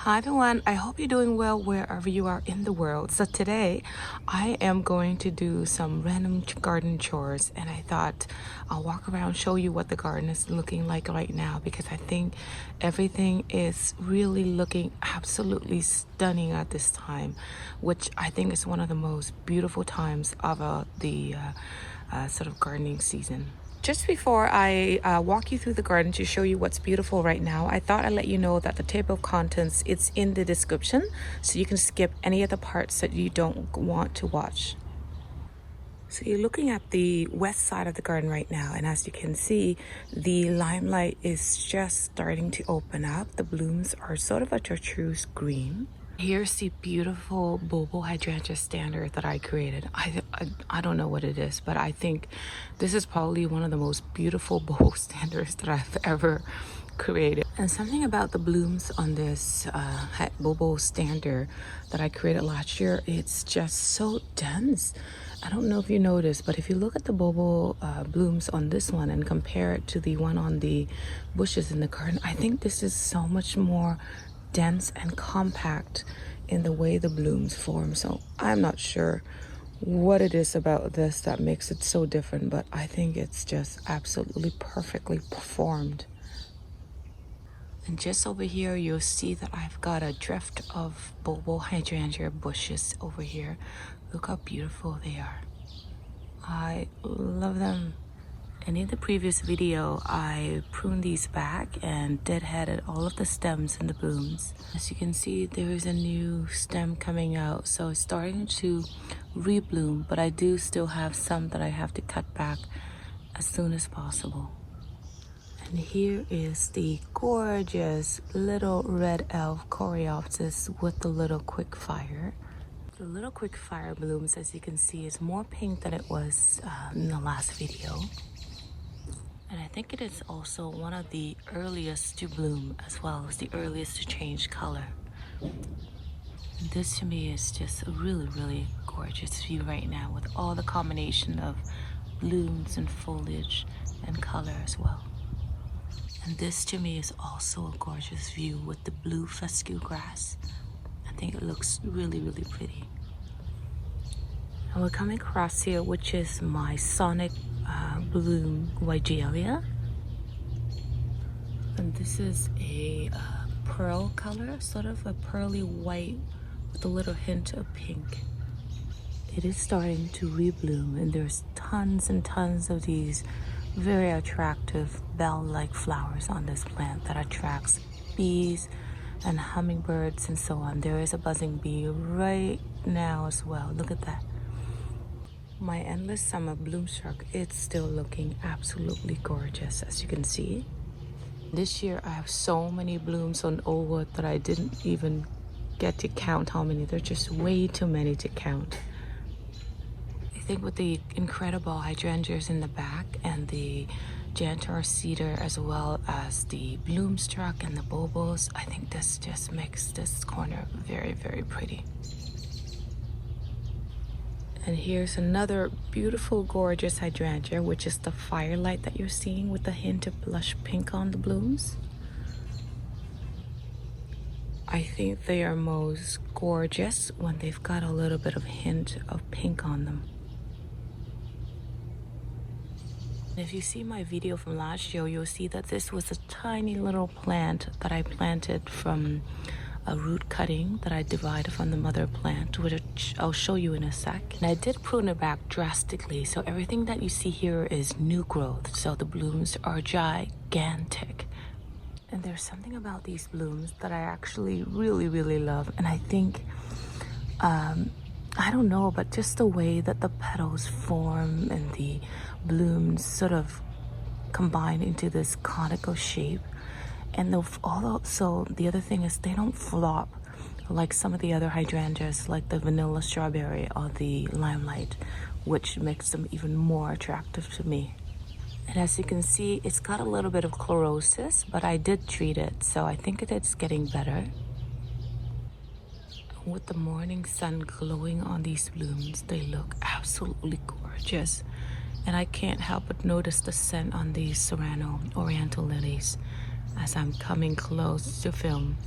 Hi everyone, I hope you're doing well wherever you are in the world. So today I am going to do some random garden chores, and I thought I'll walk around, show you what the garden is looking like right now, because I think everything is really looking absolutely stunning at this time, which I think is one of the most beautiful times of the sort of gardening season. Just before I walk you through the garden to show you what's beautiful right now, I thought I'd let you know that the table of contents, it's in the description, so you can skip any of the parts that you don't want to watch. So you're looking at the west side of the garden right now, and as you can see, the limelight is just starting to open up. The blooms are sort of a chartreuse green. Here's the beautiful bobo hydrangea stander that I created. I don't know what it is, but I think this is probably one of the most beautiful bobo standers that I've ever created. And something about the blooms on this bobo stander that I created last year, it's just so dense. I don't know if you noticed, but if you look at the bobo blooms on this one and compare it to the one on the bushes in the garden, I think this is so much more dense and compact in the way the blooms form. So I'm not sure what it is about this that makes it so different, but I think it's just absolutely perfectly formed. And just over here, you'll see that I've got a drift of bobo hydrangea bushes over here. Look how beautiful they are. I love them. And in the previous video, I pruned these back and deadheaded all of the stems and the blooms. As you can see, there is a new stem coming out, so it's starting to rebloom, but I do still have some that I have to cut back as soon as possible. And here is the gorgeous little red elf coreopsis with the little quick fire. The little quick fire blooms, as you can see, is more pink than it was in the last video. And I think it is also one of the earliest to bloom, as well as the earliest to change color. And this to me is just a really gorgeous view right now, with all the combination of blooms and foliage and color as well. And this to me is also a gorgeous view with the blue fescue grass. I think it looks really pretty. And we're coming across here, which is my Sonic Bloom Wigelia. And this is a pearl color, sort of a pearly white with a little hint of pink. It is starting to rebloom, and there's tons and tons of these very attractive bell-like flowers on this plant that attracts bees and hummingbirds and so on. There is a buzzing bee right now as well. Look at that. My endless summer bloomstruck, it's still looking absolutely gorgeous, as you can see. This year I have so many blooms on old wood that I didn't even get to count how many. They're just way too many to count. I think with the incredible hydrangeas in the back and the jantar cedar, as well as the bloomstruck and the bobos, I think this just makes this corner very pretty. And here's another beautiful, gorgeous hydrangea, which is the firelight that you're seeing with the hint of blush pink on the blooms. I think they are most gorgeous when they've got a little bit of hint of pink on them. If you see my video from last year, you'll see that this was a tiny little plant that I planted from a root cutting that I divided from the mother plant, which I'll show you in a sec. And I did prune it back drastically, so everything that you see here is new growth, so the blooms are gigantic. And there's something about these blooms that I actually really love, and I think I don't know, but just the way that the petals form and the blooms sort of combine into this conical shape. And also the other thing is they don't flop like some of the other hydrangeas, like the vanilla strawberry or the limelight, which makes them even more attractive to me. And as you can see, it's got a little bit of chlorosis, but I did treat it, so I think it's getting better. With the morning sun glowing on these blooms, they look absolutely gorgeous. And I can't help but notice the scent on these Serrano Oriental lilies as I'm coming close to film.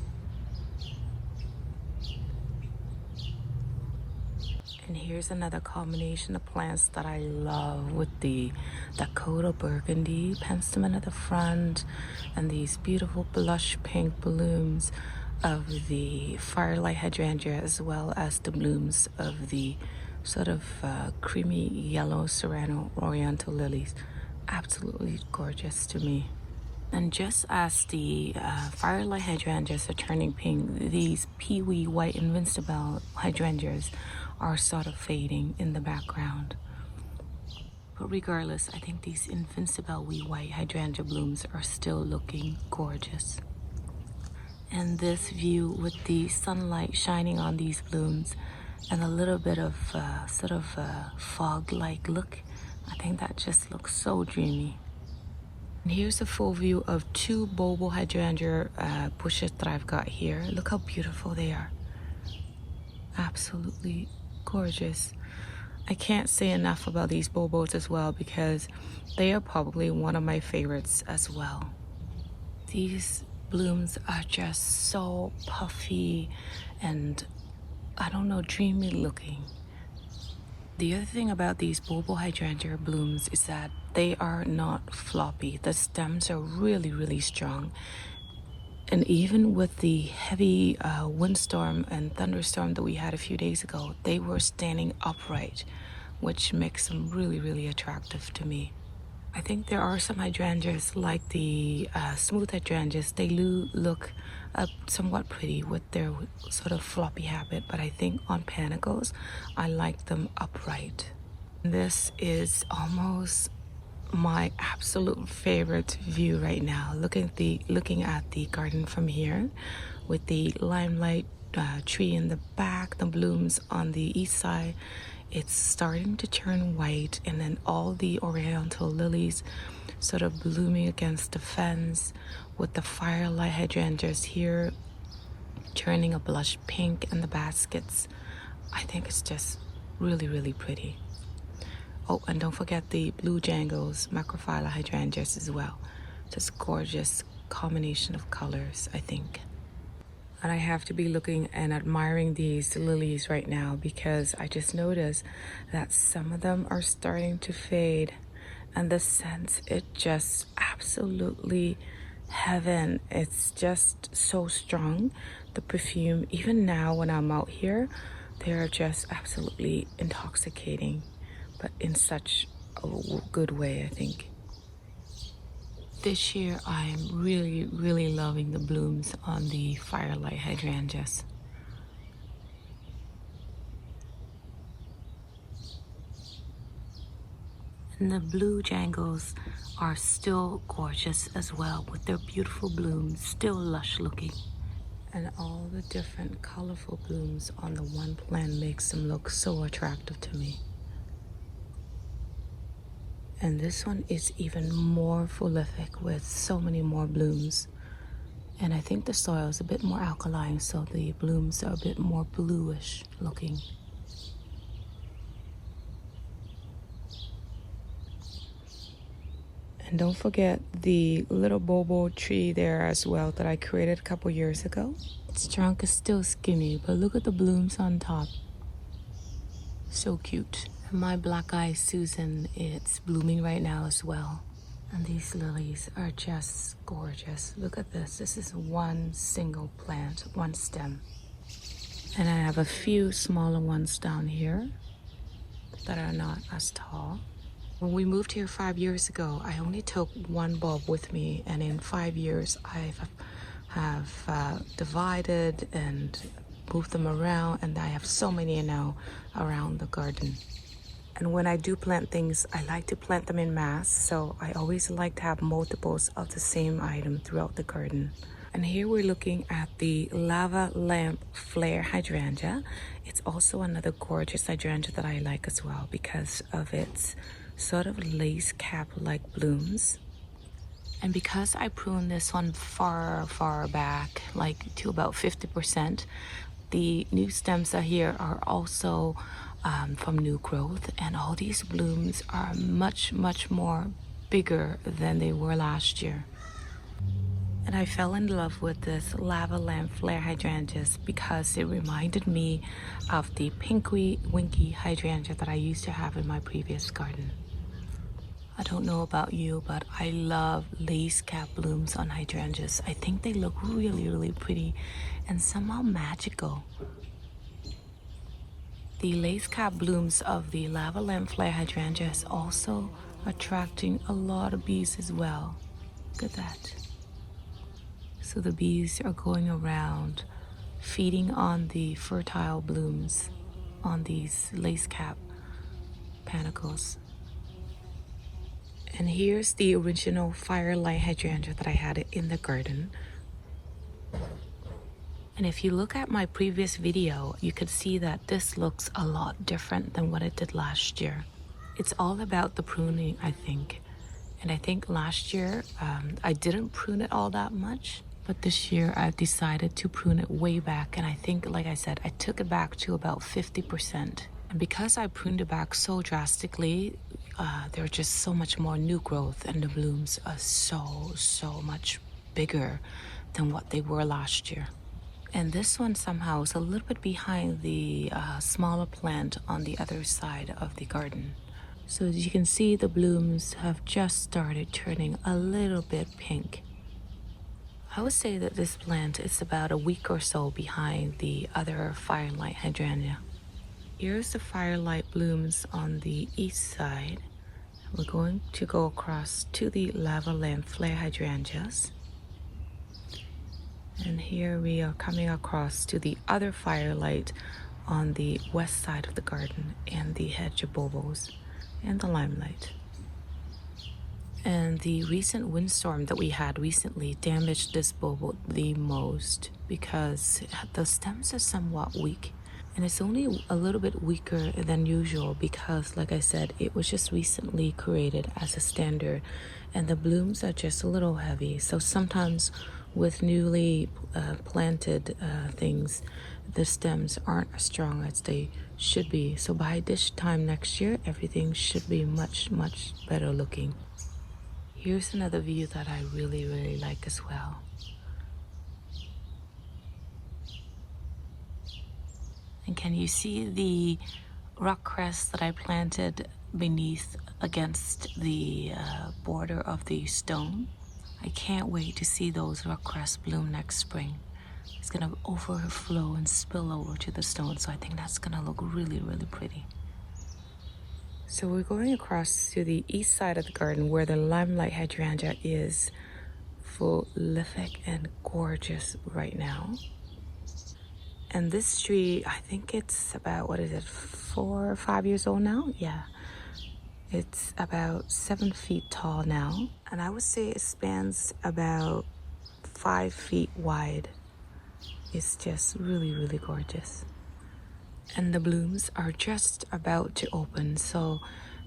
And here's another combination of plants that I love with the Dakota Burgundy penstemon at the front and these beautiful blush pink blooms of the firelight hydrangea, as well as the blooms of the sort of creamy yellow Serrano oriental lilies. Absolutely gorgeous to me. And just as the firelight hydrangeas are turning pink, these peewee white invincible hydrangeas are sort of fading in the background. But regardless, I think these invincible wee white hydrangea blooms are still looking gorgeous. And this view with the sunlight shining on these blooms and a little bit of sort of a fog-like look, I think that just looks so dreamy. And here's a full view of two bulbul hydrangea bushes that I've got here. Look how beautiful they are. Absolutely gorgeous. I can't say enough about these bulbos as well because they are probably one of my favorites as well. These blooms are just so puffy and, I don't know, dreamy looking. The other thing about these bulbul hydrangea blooms is that they are not floppy. The stems are really, really strong. And even with the heavy windstorm and thunderstorm that we had a few days ago, they were standing upright, which makes them really, really attractive to me. I think there are some hydrangeas like the smooth hydrangeas. They look somewhat pretty with their sort of floppy habit, but I think on panicles, I like them upright. This is almost my absolute favorite view right now. Looking at the garden from here, with the limelight tree in the back, the blooms on the east side. It's starting to turn white, and then all the oriental lilies sort of blooming against the fence, with the firelight hydrangeas here turning a blush pink in the baskets. I think it's just really, really pretty. Oh, and don't forget the blue jangles, macrophylla hydrangeas as well. Just gorgeous combination of colors, I think. And I have to be looking and admiring these lilies right now because I just noticed that some of them are starting to fade, and the scent, it just absolutely heaven. It's just so strong. The perfume, even now when I'm out here, they're just absolutely intoxicating, but in such a good way, I think. This year, I'm really, really loving the blooms on the firelight hydrangeas. And the blue jangles are still gorgeous as well, with their beautiful blooms, still lush looking. And all the different colorful blooms on the one plant makes them look so attractive to me. And this one is even more prolific with so many more blooms. And I think the soil is a bit more alkaline, so the blooms are a bit more bluish looking. And don't forget the little bobo tree there as well that I created a couple years ago. Its trunk is still skinny, but look at the blooms on top. So cute. And my black eye Susan, it's blooming right now as well. And these lilies are just gorgeous. Look at this. This is one single plant, one stem. And I have a few smaller ones down here that are not as tall. When we moved here 5 years ago, I only took one bulb with me, and in 5 years I have divided and moved them around, and I have so many now around the garden. And when I do plant things, I like to plant them in mass, so I always like to have multiples of the same item throughout the garden. And here we're looking at the lava lamp flare hydrangea. It's also another gorgeous hydrangea that I like as well because of its sort of lace cap like blooms. And because I pruned this one far back, like to about 50%, the new stems that here are also from new growth, and all these blooms are much more bigger than they were last year. And I fell in love with this lava lamp flare hydrangeas because it reminded me of the pinky winky hydrangea that I used to have in my previous garden. I don't know about you, but I love lace cap blooms on hydrangeas. I think they look really, really pretty and somehow magical. The lace cap blooms of the lava lamp flare hydrangea is also attracting a lot of bees as well. Look at that. So the bees are going around feeding on the fertile blooms on these lace cap panicles. And here's the original firelight hydrangea that I had in the garden. And if you look at my previous video, you could see that this looks a lot different than what it did last year. It's all about the pruning, I think. And I think last year, I didn't prune it all that much. But this year, I've decided to prune it way back. And I think, like I said, I took it back to about 50%. And because I pruned it back so drastically, there's just so much more new growth. And the blooms are so much bigger than what they were last year. And this one somehow is a little bit behind the smaller plant on the other side of the garden. So as you can see, the blooms have just started turning a little bit pink. I would say that this plant is about a week or so behind the other firelight hydrangea. Here's the firelight blooms on the east side. We're going to go across to the lava lamp flare hydrangeas. And here we are coming across to the other firelight on the west side of the garden and the hedge of bobos and the limelight. And the recent windstorm that we had recently damaged this bobo the most because the stems are somewhat weak. And it's only a little bit weaker than usual because, like I said, it was just recently created as a standard and the blooms are just a little heavy. So sometimes with newly planted things, the stems aren't as strong as they should be. So by this time next year, everything should be much better looking. Here's another view that I really like as well. And can you see the rock cress that I planted beneath against the border of the stone? I can't wait to see those rock cress bloom next spring. It's gonna overflow and spill over to the stone, so I think that's gonna look really pretty. So we're going across to the east side of the garden where the limelight hydrangea is prolific and gorgeous right now. And this tree, I think it's about, 4 or 5 years old now? Yeah. It's about 7 feet tall now. And I would say it spans about 5 feet wide. It's just really gorgeous. And the blooms are just about to open. So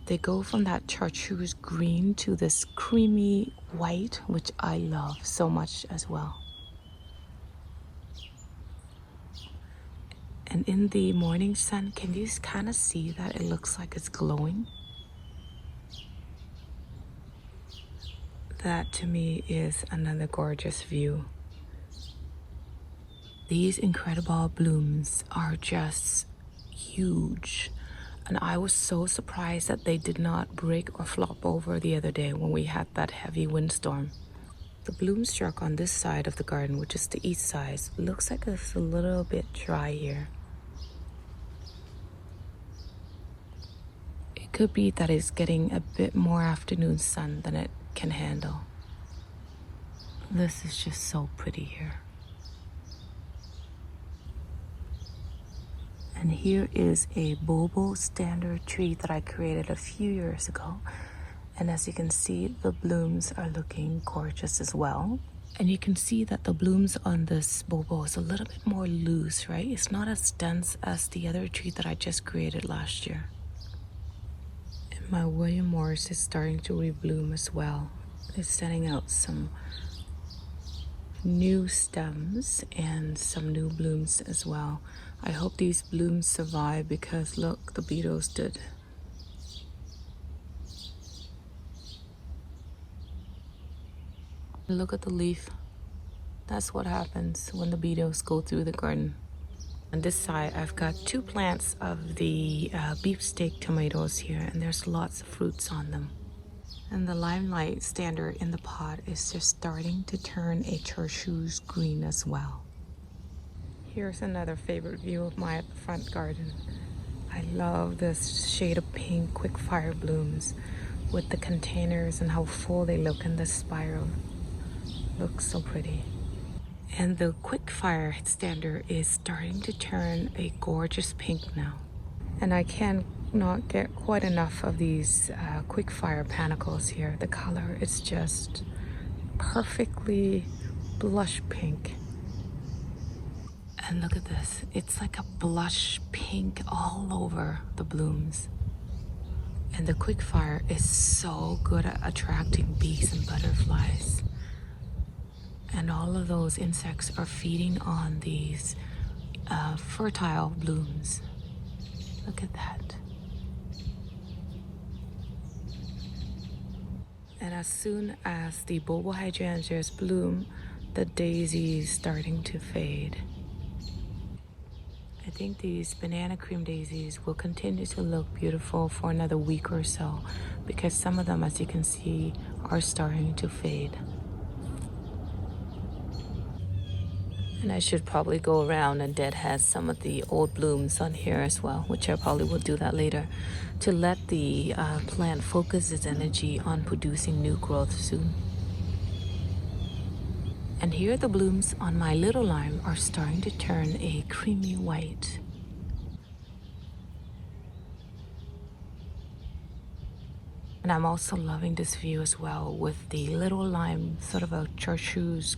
they go from that chartreuse green to this creamy white, which I love so much as well. And in the morning sun, can you kind of see that it looks like it's glowing? That to me is another gorgeous view. These incredible blooms are just huge. And I was so surprised that they did not break or flop over the other day when we had that heavy windstorm. The bloom struck on this side of the garden, which is the east side, looks like it's a little bit dry here. It could be that it's getting a bit more afternoon sun than it can handle. This is just so pretty here. And here is a bobo standard tree that I created a few years ago. And as you can see, the blooms are looking gorgeous as well. And you can see that the blooms on this bobo is a little bit more loose, right? It's not as dense as the other tree that I just created last year. And my William Morris is starting to rebloom as well. It's sending out some new stems and some new blooms as well. I hope these blooms survive because look, the beetles did. Look at the leaf. That's what happens when the beetles go through the garden. On this side, I've got 2 plants of the beefsteak tomatoes here, and there's lots of fruits on them. And the limelight standard in the pot is just starting to turn a chartreuse green as well. Here's another favorite view of my front garden. I love this shade of pink quick fire blooms with the containers and how full they look in the spiral. Looks so pretty. And the quick fire standard is starting to turn a gorgeous pink now. And I cannot get quite enough of these quick fire panicles here. The color is just perfectly blush pink. And look at this. It's like a blush pink all over the blooms. And the quick fire is so good at attracting bees and butterflies. And all of those insects are feeding on these fertile blooms. Look at that. And as soon as the bulbul hydrangeas bloom, the daisies starting to fade. I think these banana cream daisies will continue to look beautiful for another week or so, because some of them, as you can see, are starting to fade. And I should probably go around and deadhead some of the old blooms on here as well, which I probably will do that later, to let the plant focus its energy on producing new growth soon. And here the blooms on my little lime are starting to turn a creamy white. And I'm also loving this view as well, with the little lime, sort of a chartreuse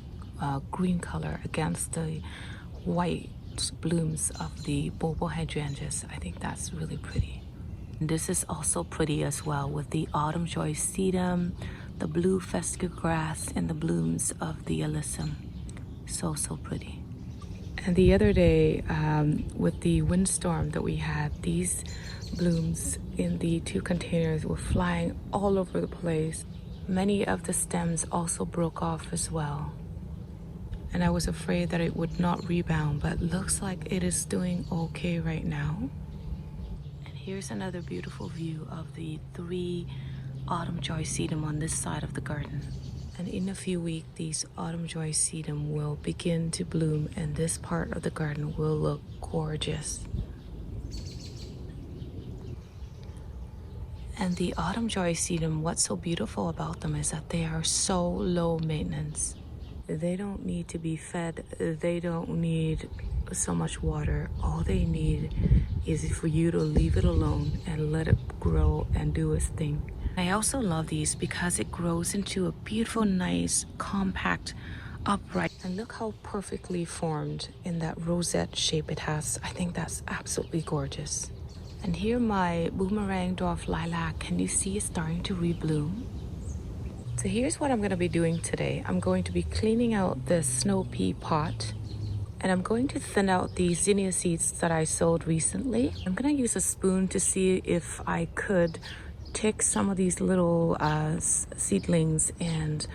green color against the white blooms of the bulbul hydrangeas. I think that's really pretty. And this is also pretty as well, with the autumn joy sedum, the blue fescue grass, and the blooms of the alyssum. So pretty. And the other day, with the windstorm that we had, these blooms in the 2 containers were flying all over the place. Many of the stems also broke off as well. And I was afraid that it would not rebound, but looks like it is doing okay right now. And here's another beautiful view of the 3 autumn joy sedum on this side of the garden. And in a few weeks, these autumn joy sedum will begin to bloom, and this part of the garden will look gorgeous. And the autumn joy sedum, what's so beautiful about them is that they are so low maintenance. They don't need to be fed. They don't need so much water. All they need is for you to leave it alone and let it grow and do its thing. I also love these because it grows into a beautiful, nice, compact, upright. And look how perfectly formed in that rosette shape it has. I think that's absolutely gorgeous. And here my boomerang dwarf lilac, can you see it's starting to rebloom? So here's what I'm going to be doing today. I'm going to be cleaning out the snow pea pot, and I'm going to thin out the zinnia seeds that I sowed recently. I'm going to use a spoon to see if I could take some of these little seedlings and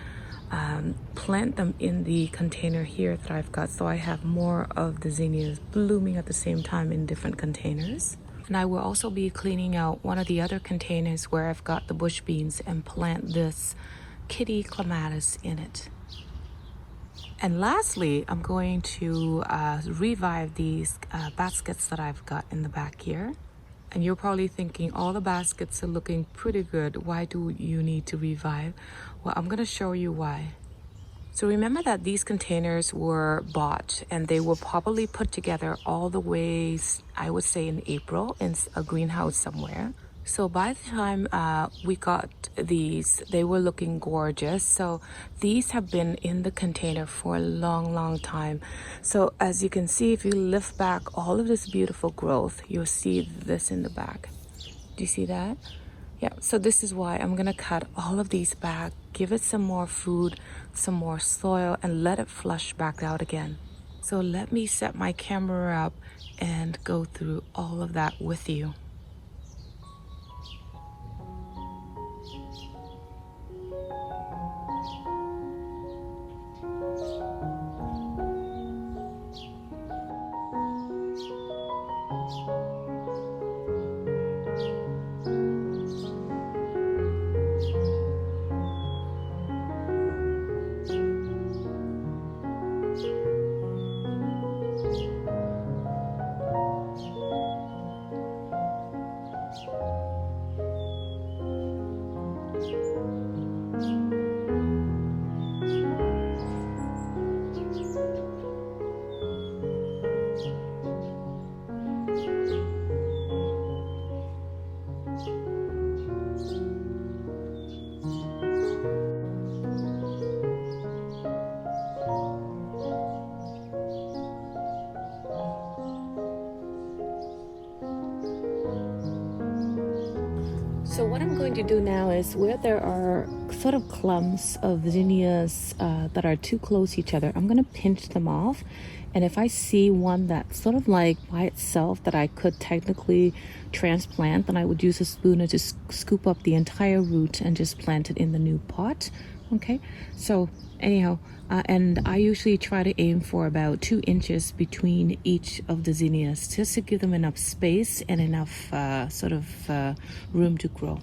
plant them in the container here that I've got, so I have more of the zinnias blooming at the same time in different containers. And I will also be cleaning out one of the other containers where I've got the bush beans and plant this kitty clematis in it. And lastly, I'm going to revive these baskets that I've got in the back here. And you're probably thinking, all the baskets are looking pretty good. Why do you need to revive? Well, I'm going to show you why. So remember that these containers were bought and they were probably put together all the way, I would say, in April in a greenhouse somewhere. So by the time we got these, they were looking gorgeous. So these have been in the container for a long time. So as you can see, if you lift back all of this beautiful growth, you'll see this in the back. Do you see that? Yeah, so this is why I'm gonna cut all of these back, give it some more food, some more soil, and let it flush back out again. So let me set my camera up and go through all of that with you. So what I'm going to do now is where there are sort of clumps of zinnias that are too close to each other, I'm going to pinch them off. And if I see one that's sort of like by itself that I could technically transplant, then I would use a spoon to just scoop up the entire root and just plant it in the new pot. Okay, so anyhow, and I usually try to aim for about 2 inches between each of the zinnias, just to give them enough space and enough room to grow.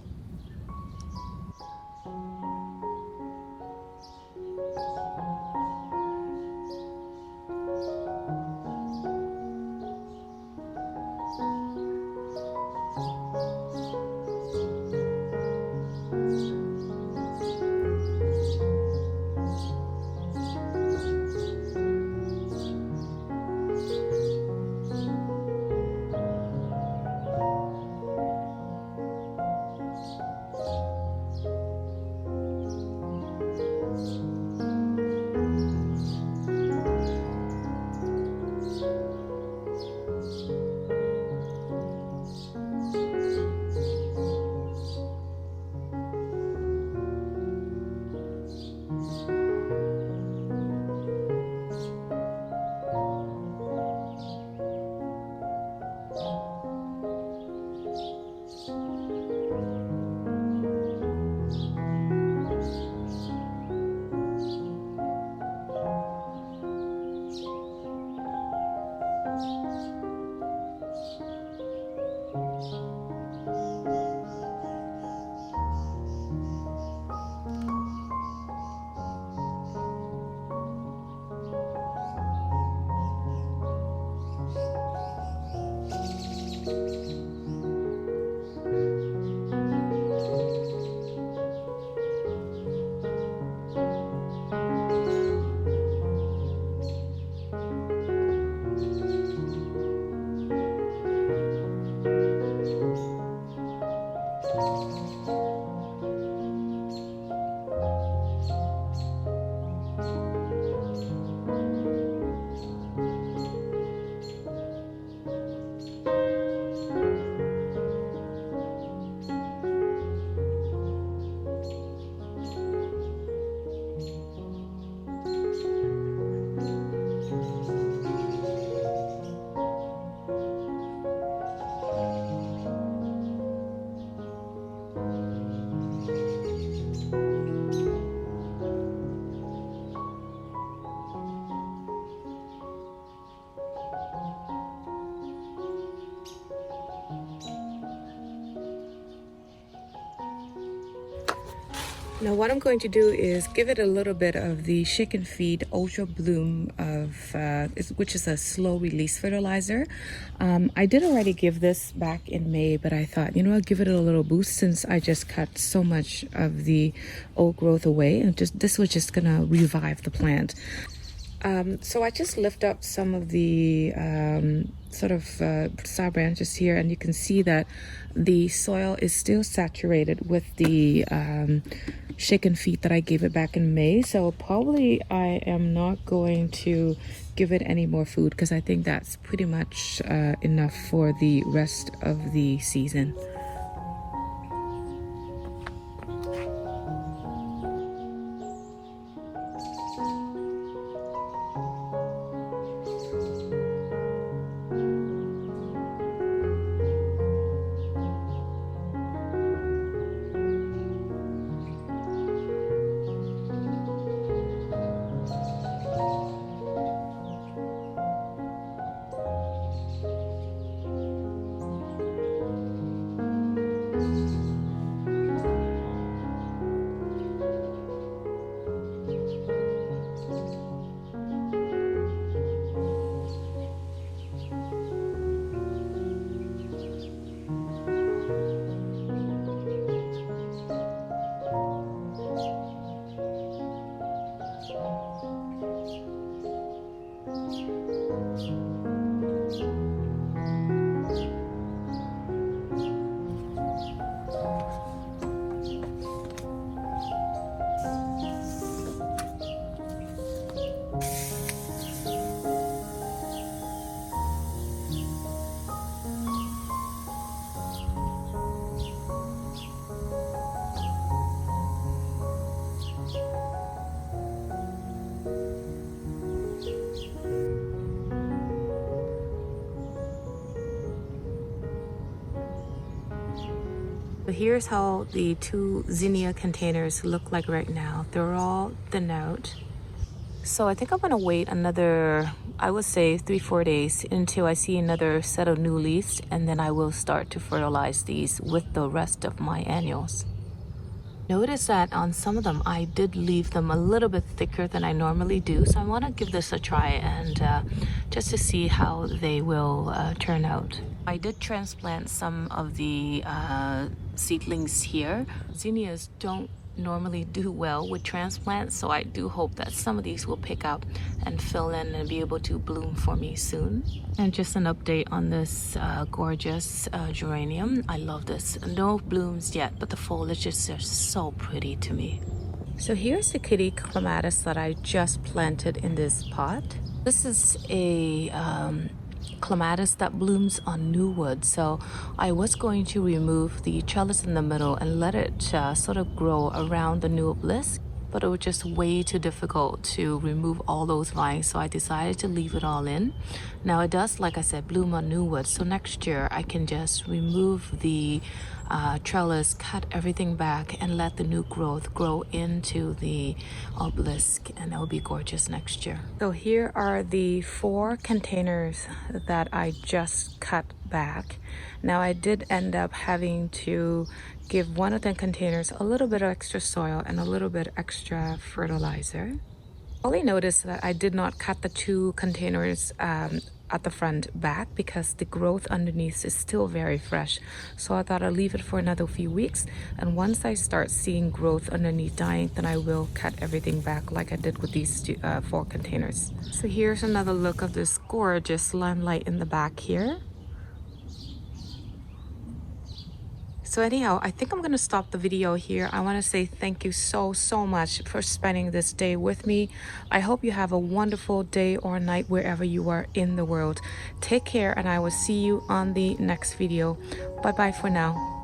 Now what I'm going to do is give it a little bit of the Shake and Feed Ultra Bloom which is a slow release fertilizer. I did already give this back in May, but I thought, I'll give it a little boost since I just cut so much of the old growth away, and this was just gonna revive the plant. So I just lift up some of the side branches here, and you can see that the soil is still saturated with the Shake and Feed that I gave it back in May. So probably I am not going to give it any more food because I think that's pretty much enough for the rest of the season. So here's how the two zinnia containers look like right now. They're all thinned out. So I think I'm gonna wait another, I would say 3-4 days until I see another set of new leaves, and then I will start to fertilize these with the rest of my annuals. Notice that on some of them I did leave them a little bit thicker than I normally do, so I want to give this a try and just to see how they will turn out. I did transplant some of the seedlings here. Zinnias don't normally do well with transplants, so I do hope that some of these will pick up and fill in and be able to bloom for me soon. And just an update on this gorgeous geranium. I love this. No blooms yet, but the foliage is just so pretty to me. So here's the kitty clematis that I just planted in this pot. This is a clematis that blooms on new wood, so I was going to remove the trellis in the middle and let it sort of grow around the new obelisk, but it was just way too difficult to remove all those vines, so I decided to leave it all in. Now it does, like I said, bloom on new wood, so next year I can just remove the trellis, cut everything back, and let the new growth grow into the obelisk, and that will be gorgeous next year. So here are the 4 containers that I just cut back. Now I did end up having to give one of the containers a little bit of extra soil and a little bit extra fertilizer. Only noticed that I did not cut the 2 containers at the front back because the growth underneath is still very fresh. So I thought I'll leave it for another few weeks, and once I start seeing growth underneath dying, then I will cut everything back like I did with these 4 containers. So here's another look of this gorgeous limelight in the back here. So anyhow, I think I'm going to stop the video here. I want to say thank you so much for spending this day with me. I hope you have a wonderful day or night wherever you are in the world. Take care, and I will see you on the next video. Bye bye for now.